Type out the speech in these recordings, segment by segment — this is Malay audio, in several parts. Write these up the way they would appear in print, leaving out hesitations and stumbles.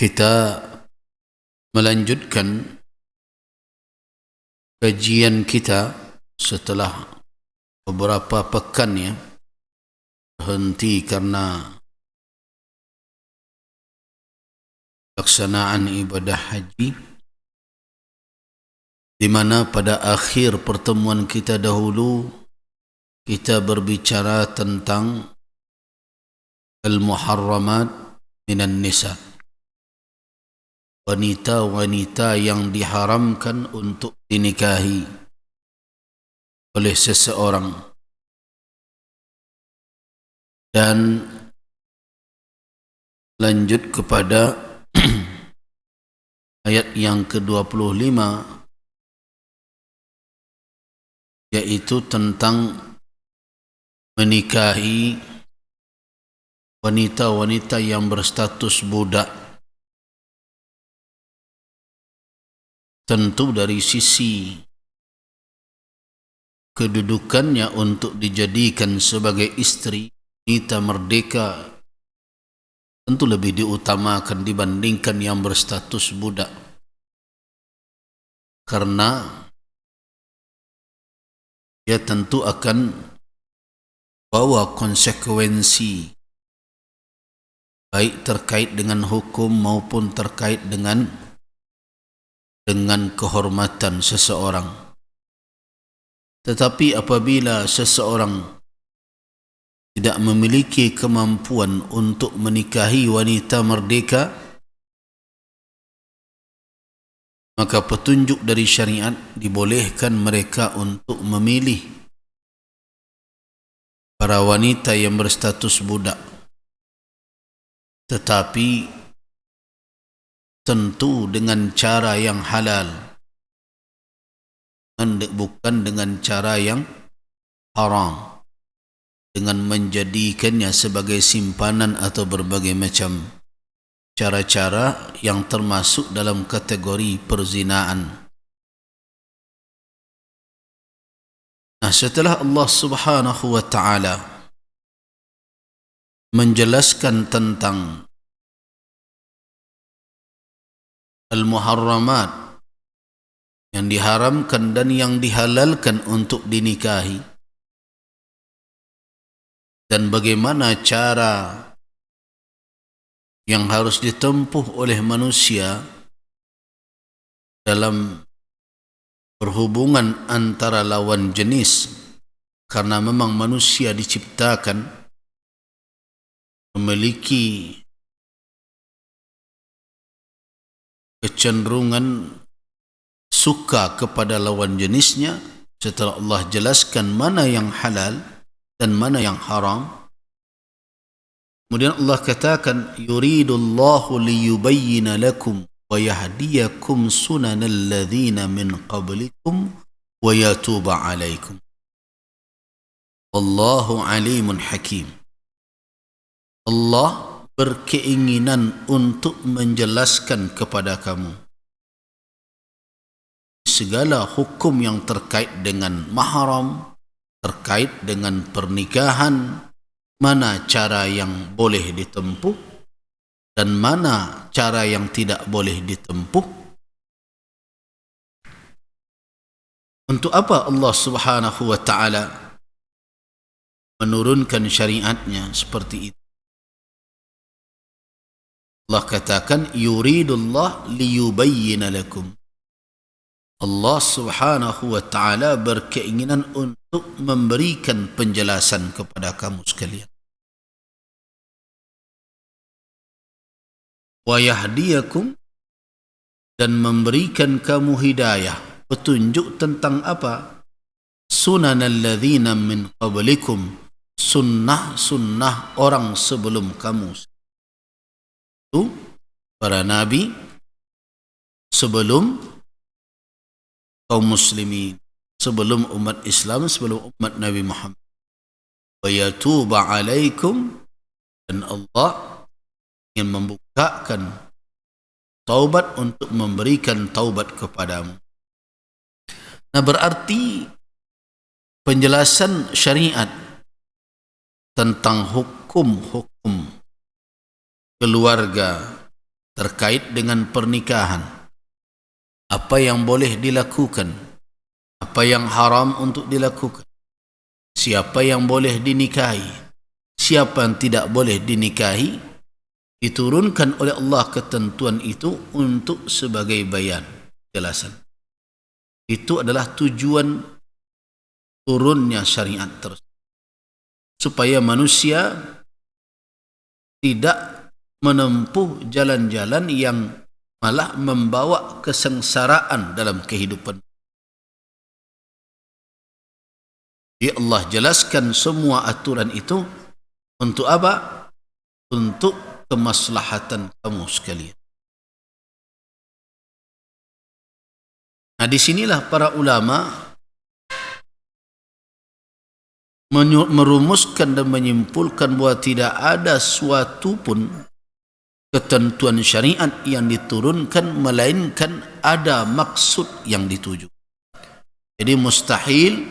Kita melanjutkan kajian kita setelah beberapa pekan ya, berhenti karena pelaksanaan ibadah haji, di mana pada akhir pertemuan kita dahulu kita berbicara tentang al-muharramat minan nisa, wanita-wanita yang diharamkan untuk dinikahi oleh seseorang, dan lanjut kepada ayat yang ke-25, yaitu tentang menikahi wanita-wanita yang berstatus budak. Tentu dari sisi kedudukannya untuk dijadikan sebagai istri, wanita merdeka tentu lebih diutamakan dibandingkan yang berstatus budak, karena dia tentu akan bawa konsekuensi baik terkait dengan hukum maupun terkait dengan kehormatan seseorang. Tetapi apabila seseorang tidak memiliki kemampuan untuk menikahi wanita merdeka, maka petunjuk dari syariat dibolehkan mereka untuk memilih para wanita yang berstatus budak, tetapi tentu dengan cara yang halal, bukan dengan cara yang haram, dengan menjadikannya sebagai simpanan atau berbagai macam cara-cara yang termasuk dalam kategori perzinaan. Nah, setelah Allah Subhanahu wa ta'ala menjelaskan tentang al-muharramat, yang diharamkan dan yang dihalalkan untuk dinikahi, dan bagaimana cara yang harus ditempuh oleh manusia dalam berhubungan antara lawan jenis, karena memang manusia diciptakan memiliki kecenderungan suka kepada lawan jenisnya. Setelah Allah jelaskan mana yang halal dan mana yang haram, kemudian Allah katakan, yuridullahu liyubayyina lakum wa yahdiyakum sunanal ladzina min qablikum wa yatuba alaikum wallahu alimun hakim. Allah berkeinginan untuk menjelaskan kepada kamu segala hukum yang terkait dengan mahram, terkait dengan pernikahan, mana cara yang boleh ditempuh dan mana cara yang tidak boleh ditempuh. Untuk apa Allah Subhanahu wa ta'ala menurunkan syariatnya seperti itu? Allah katakan, yuridullah liyubayyina lakum. Allah Subhanahu wa ta'ala berkeinginan untuk memberikan penjelasan kepada kamu sekalian. Wa yahdiyakum, dan memberikan kamu hidayah, petunjuk tentang apa? Sunanal ladzina min qablikum, sunnah-sunnah orang sebelum kamu. Itu para nabi sebelum kaum muslimin, sebelum umat Islam, sebelum umat Nabi Muhammad. Wa yatuba alaikum, dan Allah ingin membukakan taubat untuk memberikan taubat kepadamu. Nah, berarti penjelasan syariat tentang hukum-hukum keluarga terkait dengan pernikahan, apa yang boleh dilakukan, apa yang haram untuk dilakukan, siapa yang boleh dinikahi, siapa yang tidak boleh dinikahi, diturunkan oleh Allah ketentuan itu untuk sebagai bayan, jelasan. Itu adalah tujuan turunnya syariat tersebut, supaya manusia tidak menempuh jalan-jalan yang malah membawa kesengsaraan dalam kehidupan. Ya Allah jelaskan semua aturan itu untuk apa? Untuk kemaslahatan kamu sekalian. Nah, disinilah para ulama merumuskan dan menyimpulkan bahwa tidak ada suatu pun ketentuan syariat yang diturunkan melainkan ada maksud yang dituju. Jadi mustahil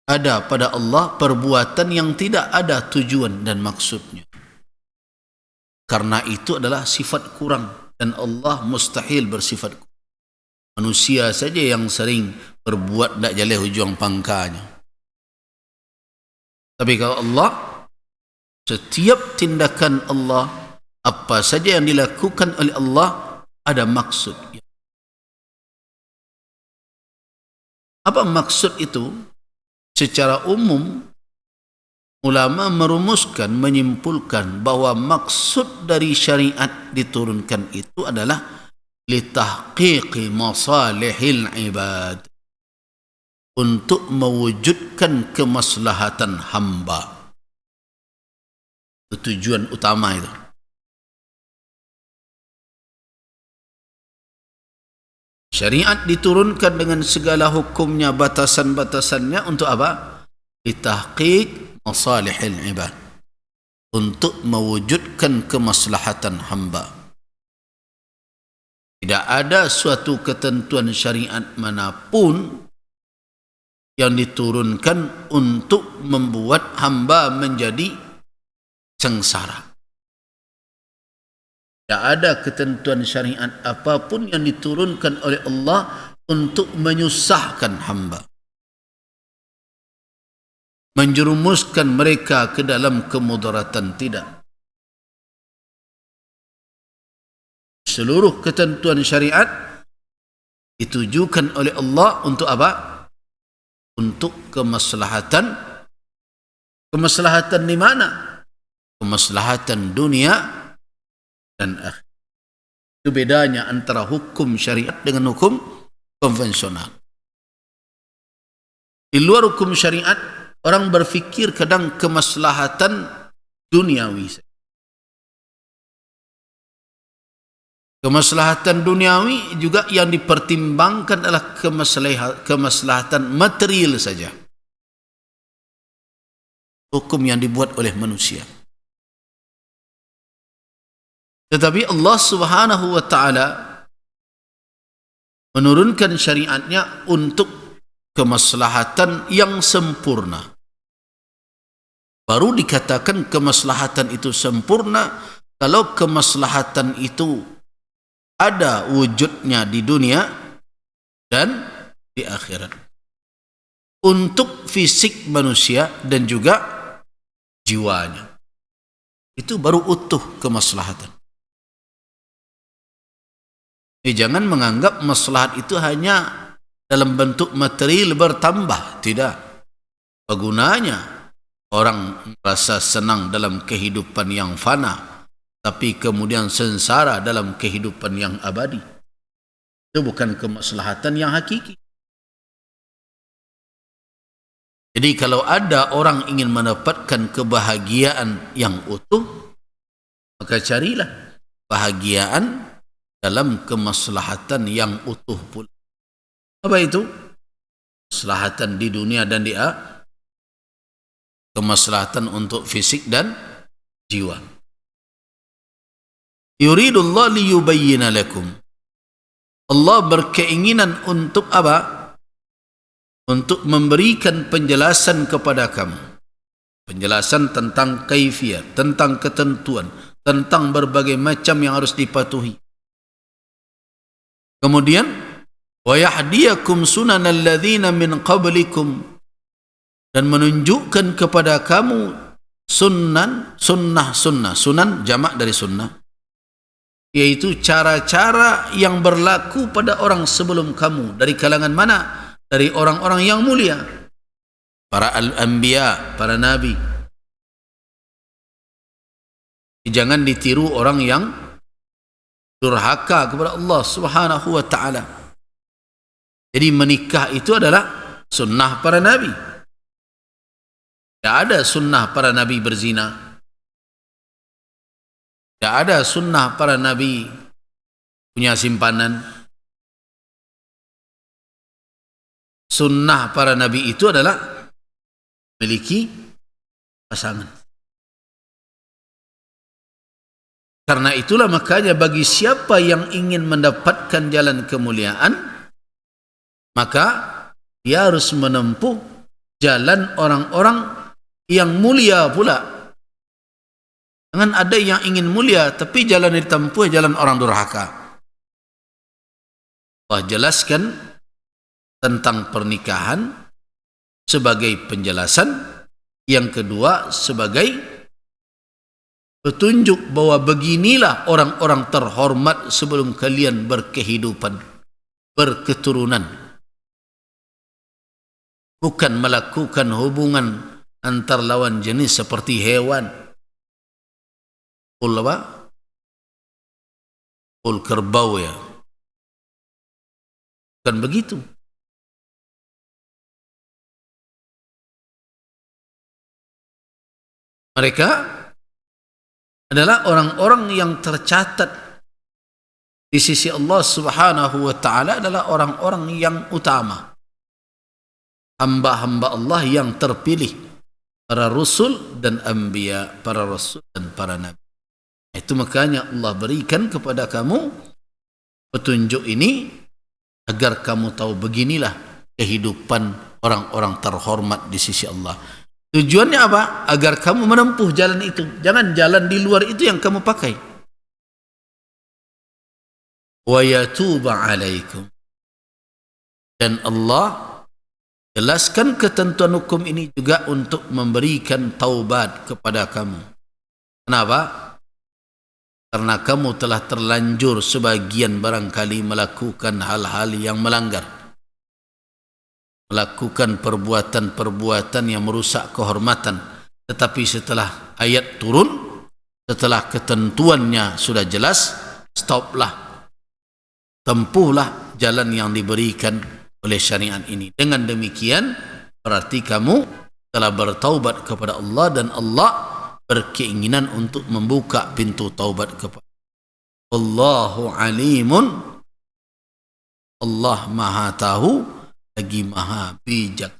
ada pada Allah perbuatan yang tidak ada tujuan dan maksudnya. Karena itu adalah sifat kurang dan Allah mustahil bersifat kurang. Manusia saja yang sering berbuat tak jaleh hujung pangkanya. Tapi kalau Allah, setiap tindakan Allah, apa saja yang dilakukan oleh Allah ada maksud. Apa maksud itu? Secara umum ulama merumuskan, menyimpulkan bahwa maksud dari syariat diturunkan itu adalah litahqiqi masalihil ibad, untuk mewujudkan kemaslahatan hamba. Itu tujuan utama itu. Syariat diturunkan dengan segala hukumnya, batasan-batasannya untuk apa? Litahqiq masalihil ibad, untuk mewujudkan kemaslahatan hamba. Tidak ada suatu ketentuan syariat manapun yang diturunkan untuk membuat hamba menjadi sengsara. Tidak ada ketentuan syariat apapun yang diturunkan oleh Allah untuk menyusahkan hamba, menjerumuskan mereka ke dalam kemudaratan. Tidak. Seluruh ketentuan syariat ditujukan oleh Allah untuk apa? Untuk kemaslahatan. Kemaslahatan di mana? Kemaslahatan dunia dan akhirat. Itu bedanya antara hukum syariat dengan hukum konvensional. Di luar hukum syariat, orang berfikir kadang kemaslahatan duniawi. Kemaslahatan duniawi juga yang dipertimbangkan adalah kemaslahatan material saja. Hukum yang dibuat oleh manusia. Tetapi Allah Subhanahu wa taala menurunkan syariatnya untuk kemaslahatan yang sempurna. Baru dikatakan kemaslahatan itu sempurna kalau kemaslahatan itu ada wujudnya di dunia dan di akhirat, untuk fisik manusia dan juga jiwanya. Itu baru utuh kemaslahatan. Jangan menganggap maslahat itu hanya dalam bentuk material bertambah. Tidak. Apa gunanya orang merasa senang dalam kehidupan yang fana tapi kemudian sengsara dalam kehidupan yang abadi? Itu bukan kemaslahatan yang hakiki. Jadi kalau ada orang ingin mendapatkan kebahagiaan yang utuh, maka carilah kebahagiaan dalam kemaslahatan yang utuh pula. Apa itu? Kemaslahatan di dunia dan di akhirat. Kemaslahatan untuk fisik dan jiwa. Yuridullah liyubayyina lakum. Allah berkeinginan untuk apa? Untuk memberikan penjelasan kepada kamu. penjelasan tentang kaifiyah, tentang ketentuan, tentang berbagai macam yang harus dipatuhi. Kemudian wa yahdiyakum sunanal ladzina min qablikum, dan menunjukkan kepada kamu sunan jamak dari sunnah, yaitu cara-cara yang berlaku pada orang sebelum kamu. Dari kalangan mana? Dari orang-orang yang mulia, para al-anbiya, para nabi. Jangan ditiru orang yang durhaka kepada Allah Subhanahu wa ta'ala. Jadi menikah itu adalah sunnah para nabi. Tidak ada sunnah para nabi berzina. Tidak ada sunnah para nabi punya simpanan. Sunnah para nabi itu adalah memiliki pasangan. Karena itulah makanya bagi siapa yang ingin mendapatkan jalan kemuliaan, maka dia harus menempuh jalan orang-orang yang mulia pula. Jangan ada yang ingin mulia tapi jalan yang ditempuh jalan orang durhaka. Allah jelaskan tentang pernikahan sebagai penjelasan, yang kedua sebagai petunjuk bahwa beginilah orang-orang terhormat sebelum kalian berkehidupan, berketurunan. Bukan melakukan hubungan antar lawan jenis seperti hewan. Ul apa? Ul kerbau ya. Bukan begitu. Mereka adalah orang-orang yang tercatat di sisi Allah Subhanahu wa ta'ala, adalah orang-orang yang utama, hamba-hamba Allah yang terpilih, para rasul dan anbiya, para rasul dan para nabi. Itu makanya Allah berikan kepada kamu petunjuk ini agar kamu tahu beginilah kehidupan orang-orang terhormat di sisi Allah. Tujuannya apa? Agar kamu menempuh jalan itu. Jangan jalan di luar itu yang kamu pakai. Wa yatuba alaikum, dan Allah jelaskan ketentuan hukum ini juga untuk memberikan taubat kepada kamu. Kenapa? Karena kamu telah terlanjur sebagian barangkali melakukan hal-hal yang melanggar, melakukan perbuatan-perbuatan yang merusak kehormatan. Tetapi setelah ayat turun, setelah ketentuannya sudah jelas, stoplah, tempuhlah jalan yang diberikan oleh syariat ini. Dengan demikian berarti kamu telah bertaubat kepada Allah, dan Allah berkeinginan untuk membuka pintu taubat kepada Allahu alimun. Allah maha tahu lagi maha bijak.